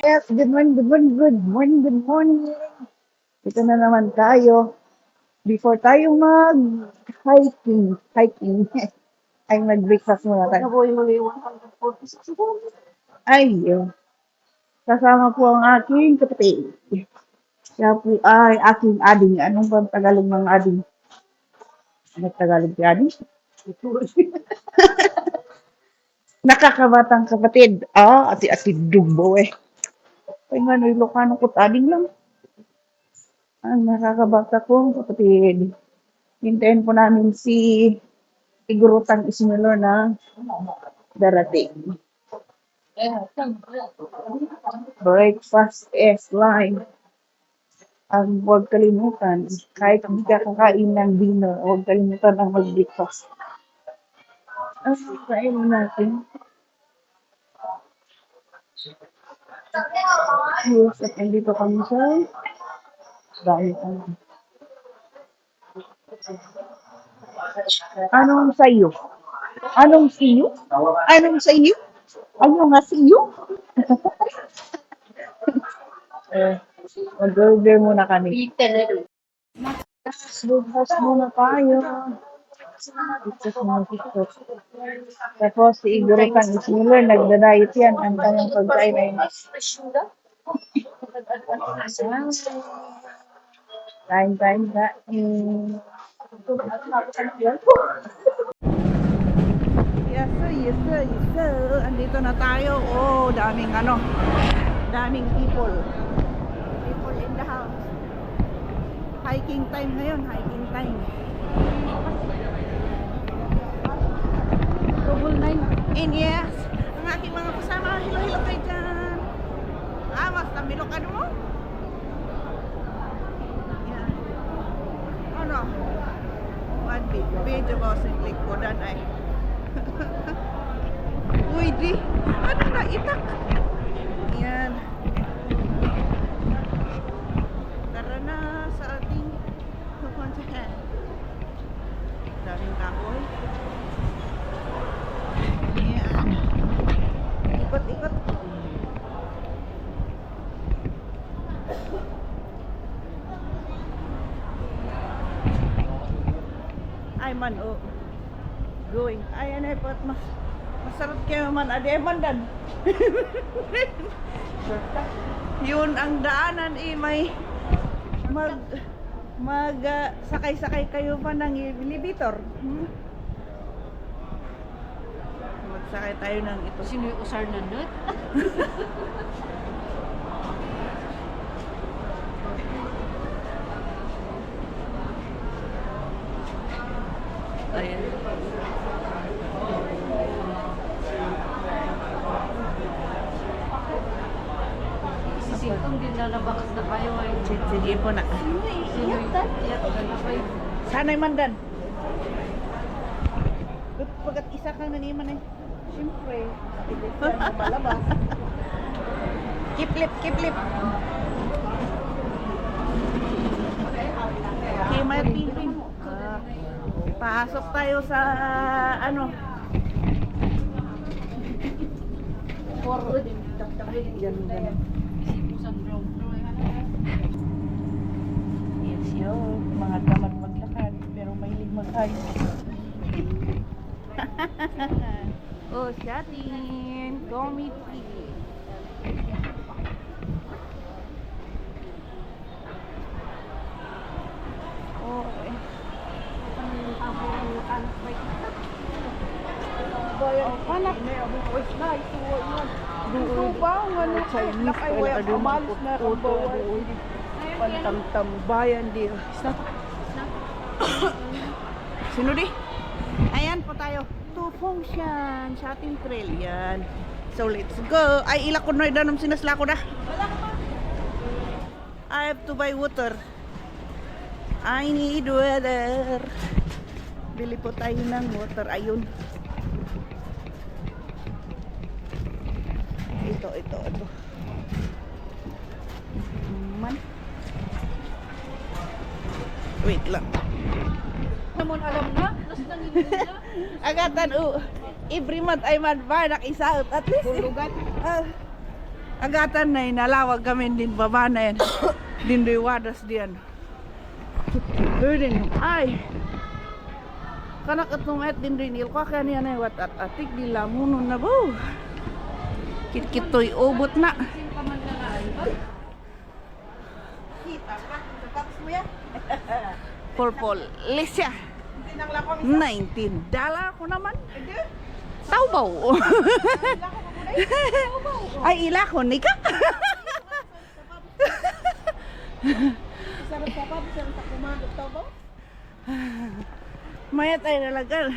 Yes, good morning, good morning, good morning, good morning. Ito na naman tayo. Before tayo hiking, ay mag-breakfast muna tayo. Ay, kasama po ang aking kapatid. Siya po ay aking ading. Anong bang Tagalog ng ading? Ano Tagalog si ading? Nakakabatang kapatid. Ati Dumbo eh. Ay nga, no, Ilocano ko't ading lang. Ang nakakabata kong kapatid. Hintayin po namin si Igurutang Ismilor na darating. Breakfast is live. Ang huwag kalimutan, kahit hindi ka kakain ng dinner, huwag kalimutan ang mag-breakfast. Ang kain natin. Yes, at nandito kami sa dahil anong sayo? Anong siyo? Anong sayo? Ano nga siyo? Mag-order muna kami. Breakfast muna tayo. Breakfast muna TikTok. Tapos si Igorotan Ismilor, nagda-diet yan. Ang kanyang pagkain ay kain. Yes sir. Andito na tayo. Oh, daming people. People in the house. Hiking time ngayon, hiking time. Double 9. And yes, ang aking mga kasama, hilo kayo dyan. Mas namilok ano mo? Yan. Ano? One video ko sa likodan ay. Uy, di. Ano na, itak? Yan. Tara na sa ating pupuntahan. Daming kahoy. Yan. Ikot. Ay man, going. Ay, anay po. Masarap kayo man. Adi, man dan. Yun ang daanan may sakay-sakay kayo pa ng elevator. Magsakay tayo ng ito. Sino yung usar na nut? Ayan. Sisintong din lalabakas na kayo ay. Sige po na. Iyak na kayo. Sana'y mandan. Pagkat isa kang naniman eh. Siyempre. Palabas. Kiplip. Okay, may piling. Pasok tayo sa Forward din. Ganun. Sipusan ground floor. Yes, yun. Mga tamad maglakad, pero mahilig mag-hike. Oh, shatin. Committee. Okay. Anak. Dito ba? Ano Chinese ay umalis na pantang-tambayan di. Sino di? Ayan po tayo. Tufong siyan sa ating trail yan. So let's go. Ay ila ko na danom sinasla ko na. I have to buy water. I need water. Bili po tayo ng water. Ayun. Ito. Man. Wait lang. Naman alam na. Nasdan nila. Agatan every month ay man ba nakisaot at least. Hulugan. Agatan na inalawag kami din baba na yan. Dindoy wadas diyan. Din ay. Kanak atong et dindoy nil ko kaniya na wat at atik di lamunon na bo. Kit-kitoy ubot na. Purple Lisya. 19 dollar ko naman. Taubaw. Ay ila ko ni ka. Sarap ka pa, sarap ka kumandot to ba? Mayat ay nalagal.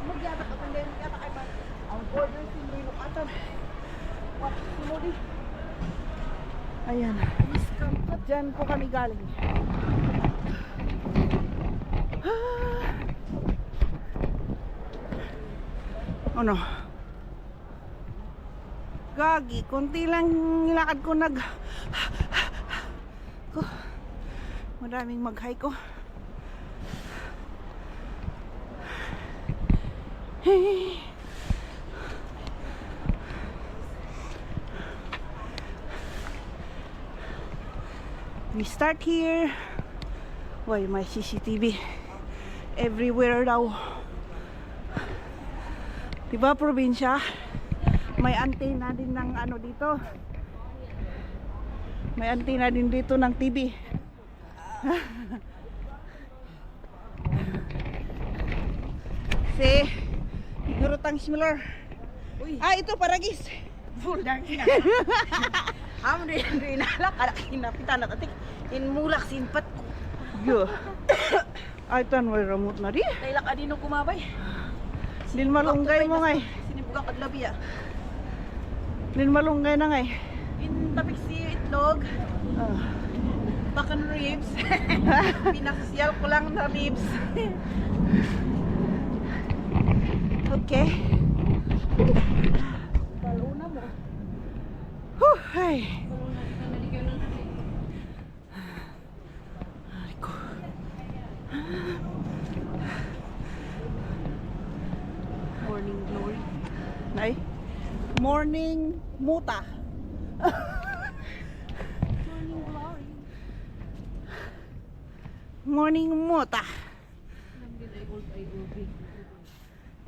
Magyabak ka pang din, yata kay ba? Ang order si mo atan. What mo di? Ayan. Diyan po kami galing. Ano? Gagi, konti lang nilakad ko madaming mag-hike ko. Hey. We start here. Why may CCTV everywhere daw. Diba probinsya? May antena din ng ano dito. May antena din dito ng TV. Si Gurutang Similar. Ah, ito paragis. Full dark na. Amo din nalak ala kinapitan at atik in mulak sinpat ko. Yo. Ay tan way ramot na di. Kailak adino kumabay. Din malunggay mo ngay. Sinibugak at labi ah. Din malunggay na ngay. In tapik si itlog, Ah. bakan ribs. Pinasosyal ko lang na ribs. Okay. Baluna mo. Ay. Ay ko. Morning glory. Nay. Morning muta. Morning glory. Morning muta.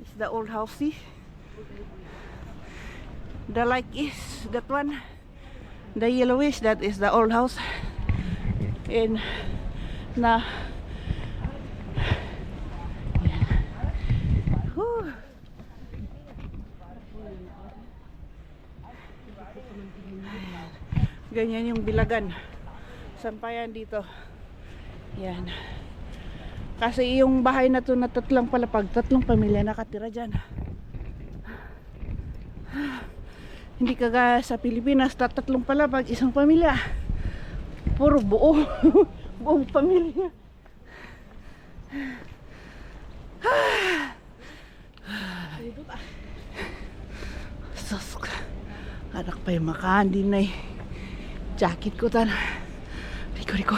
It's the old house, see? The like is that one. The yellowish, that is the old house. And na Whew. Ganyan yung bilagan. Sampayan dito. Yan. Kasi yung bahay na to na tatlong palapag, tatlong pamilya nakatira dyan. Hindi kagaya sa Pilipinas, tatlong palapag, isang pamilya. Puro buo. Buong pamilya. Sus. Anak pa yung makahandi na eh. Jacket ko tan. Riko.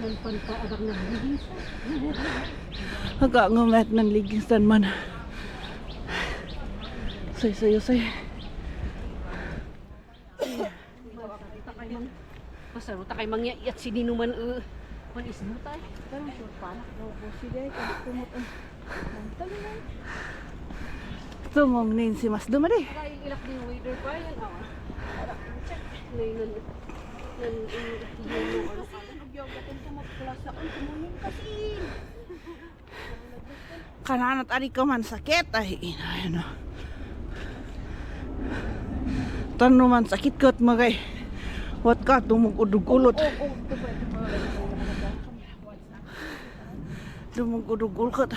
Ng panta adak na ligis. Agak ngumet ng ligisan man. Say. Masaruta kay mangya at sininuman man isnutay. Pero sure pa na daw po si Day kasi tumot ang talingan. Tumong nin si Mas Dumari. Kaya ilak din waiter pa yan awa. Ngayon nan yung ano ka. Yoga kung tumagklasa kung tumunin kasi. Kananat ari ka man sakit ay ano. Tano man sakit kat magay. Wat ka tumugudugulot. Tumugudugulot.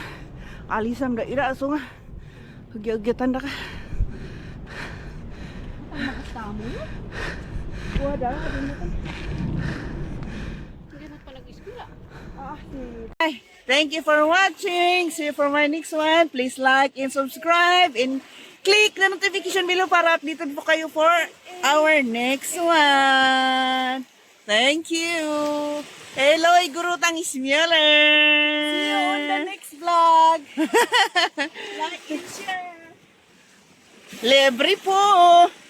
Alisam da ira so nga. Nagyagyatan da ka. Ang makastamo. Wada. Hindi mo pa nag-eskwela. Hi. Thank you for watching. See you for my next one. Please like and subscribe and click the notification below para updated po kayo for our next one. Thank you. Hello, Gurutang Ismieler. See you on the next vlog. Like and share. Libre po.